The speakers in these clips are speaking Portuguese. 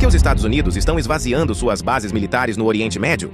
que os Estados Unidos estão esvaziando suas bases militares no Oriente Médio?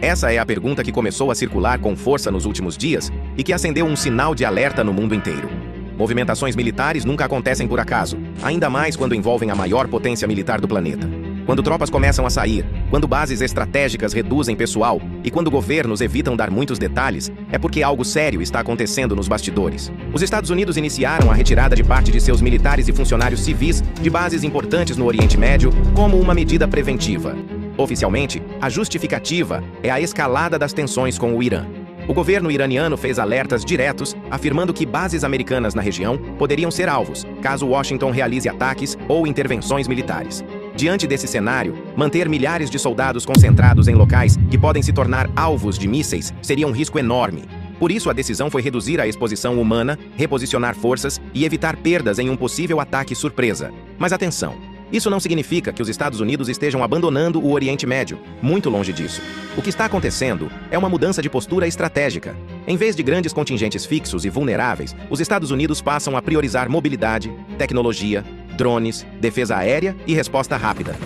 Essa é a pergunta que começou a circular com força nos últimos dias e que acendeu um sinal de alerta no mundo inteiro. Movimentações militares nunca acontecem por acaso, ainda mais quando envolvem a maior potência militar do planeta. Quando tropas começam a sair, quando bases estratégicas reduzem pessoal e quando governos evitam dar muitos detalhes, é porque algo sério está acontecendo nos bastidores. Os Estados Unidos iniciaram a retirada de parte de seus militares e funcionários civis de bases importantes no Oriente Médio como uma medida preventiva. Oficialmente, a justificativa é a escalada das tensões com o Irã. O governo iraniano fez alertas diretos, afirmando que bases americanas na região poderiam ser alvos, caso Washington realize ataques ou intervenções militares. Diante desse cenário, manter milhares de soldados concentrados em locais que podem se tornar alvos de mísseis seria um risco enorme. Por isso, a decisão foi reduzir a exposição humana, reposicionar forças e evitar perdas em um possível ataque surpresa. Mas atenção! Isso não significa que os Estados Unidos estejam abandonando o Oriente Médio, muito longe disso. O que está acontecendo é uma mudança de postura estratégica. Em vez de grandes contingentes fixos e vulneráveis, os Estados Unidos passam a priorizar mobilidade, tecnologia, drones, defesa aérea e resposta rápida.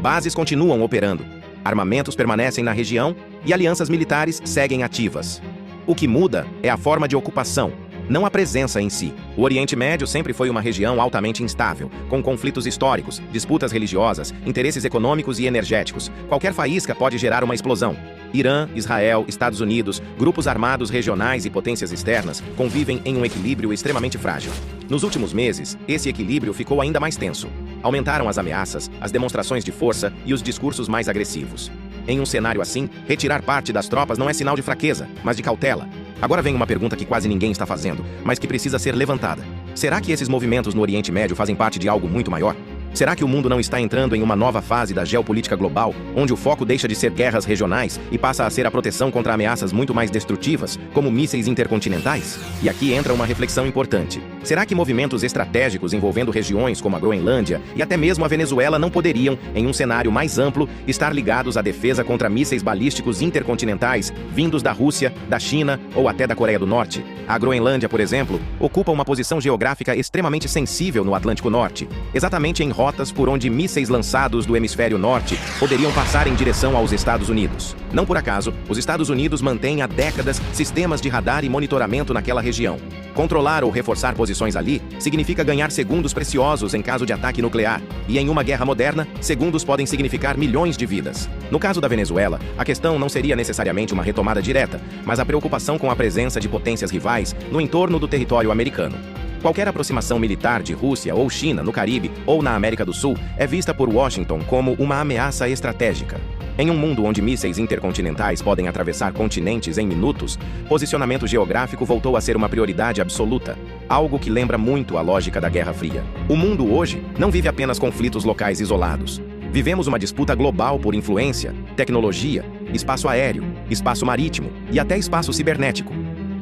Bases continuam operando, armamentos permanecem na região e alianças militares seguem ativas. O que muda é a forma de ocupação, não a presença em si. O Oriente Médio sempre foi uma região altamente instável, com conflitos históricos, disputas religiosas, interesses econômicos e energéticos. Qualquer faísca pode gerar uma explosão. Irã, Israel, Estados Unidos, grupos armados regionais e potências externas convivem em um equilíbrio extremamente frágil. Nos últimos meses, esse equilíbrio ficou ainda mais tenso. Aumentaram as ameaças, as demonstrações de força e os discursos mais agressivos. Em um cenário assim, retirar parte das tropas não é sinal de fraqueza, mas de cautela. Agora vem uma pergunta que quase ninguém está fazendo, mas que precisa ser levantada. Será que esses movimentos no Oriente Médio fazem parte de algo muito maior? Será que o mundo não está entrando em uma nova fase da geopolítica global, onde o foco deixa de ser guerras regionais e passa a ser a proteção contra ameaças muito mais destrutivas, como mísseis intercontinentais? E aqui entra uma reflexão importante. Será que movimentos estratégicos envolvendo regiões como a Groenlândia e até mesmo a Venezuela não poderiam, em um cenário mais amplo, estar ligados à defesa contra mísseis balísticos intercontinentais vindos da Rússia, da China ou até da Coreia do Norte? A Groenlândia, por exemplo, ocupa uma posição geográfica extremamente sensível no Atlântico Norte, exatamente em rotas por onde mísseis lançados do hemisfério norte poderiam passar em direção aos Estados Unidos. Não por acaso, os Estados Unidos mantêm há décadas sistemas de radar e monitoramento naquela região. Controlar ou reforçar posições ali significa ganhar segundos preciosos em caso de ataque nuclear, e em uma guerra moderna, segundos podem significar milhões de vidas. No caso da Venezuela, a questão não seria necessariamente uma retomada direta, mas a preocupação com a presença de potências rivais no entorno do território americano. Qualquer aproximação militar de Rússia ou China no Caribe ou na América do Sul é vista por Washington como uma ameaça estratégica. Em um mundo onde mísseis intercontinentais podem atravessar continentes em minutos, posicionamento geográfico voltou a ser uma prioridade absoluta, algo que lembra muito a lógica da Guerra Fria. O mundo hoje não vive apenas conflitos locais isolados. Vivemos uma disputa global por influência, tecnologia, espaço aéreo, espaço marítimo e até espaço cibernético.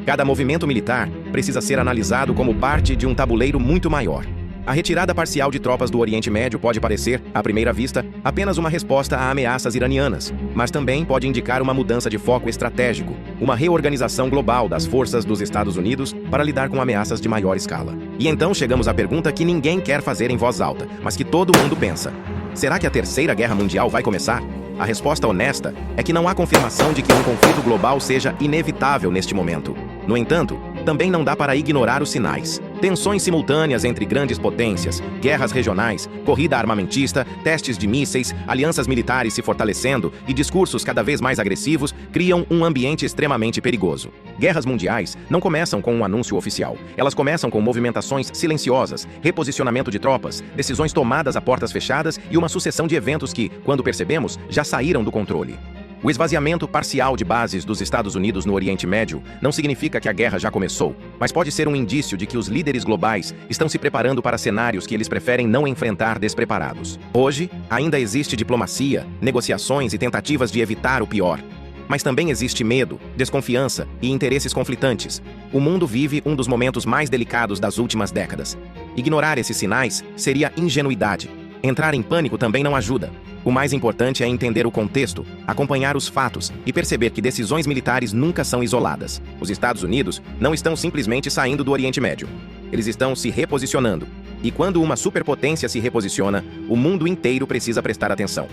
Cada movimento militar precisa ser analisado como parte de um tabuleiro muito maior. A retirada parcial de tropas do Oriente Médio pode parecer, à primeira vista, apenas uma resposta a ameaças iranianas, mas também pode indicar uma mudança de foco estratégico, uma reorganização global das forças dos Estados Unidos para lidar com ameaças de maior escala. E então chegamos à pergunta que ninguém quer fazer em voz alta, mas que todo mundo pensa. Será que a Terceira Guerra Mundial vai começar? A resposta honesta é que não há confirmação de que um conflito global seja inevitável neste momento. No entanto, também não dá para ignorar os sinais. Tensões simultâneas entre grandes potências, guerras regionais, corrida armamentista, testes de mísseis, alianças militares se fortalecendo e discursos cada vez mais agressivos criam um ambiente extremamente perigoso. Guerras mundiais não começam com um anúncio oficial. Elas começam com movimentações silenciosas, reposicionamento de tropas, decisões tomadas a portas fechadas e uma sucessão de eventos que, quando percebemos, já saíram do controle. O esvaziamento parcial de bases dos Estados Unidos no Oriente Médio não significa que a guerra já começou, mas pode ser um indício de que os líderes globais estão se preparando para cenários que eles preferem não enfrentar despreparados. Hoje, ainda existe diplomacia, negociações e tentativas de evitar o pior. Mas também existe medo, desconfiança e interesses conflitantes. O mundo vive um dos momentos mais delicados das últimas décadas. Ignorar esses sinais seria ingenuidade. Entrar em pânico também não ajuda. O mais importante é entender o contexto, acompanhar os fatos e perceber que decisões militares nunca são isoladas. Os Estados Unidos não estão simplesmente saindo do Oriente Médio. Eles estão se reposicionando. E quando uma superpotência se reposiciona, o mundo inteiro precisa prestar atenção.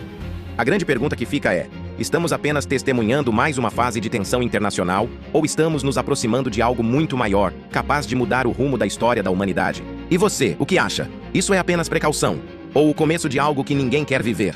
A grande pergunta que fica é: estamos apenas testemunhando mais uma fase de tensão internacional, ou estamos nos aproximando de algo muito maior, capaz de mudar o rumo da história da humanidade? E você, o que acha? Isso é apenas precaução? Ou o começo de algo que ninguém quer viver?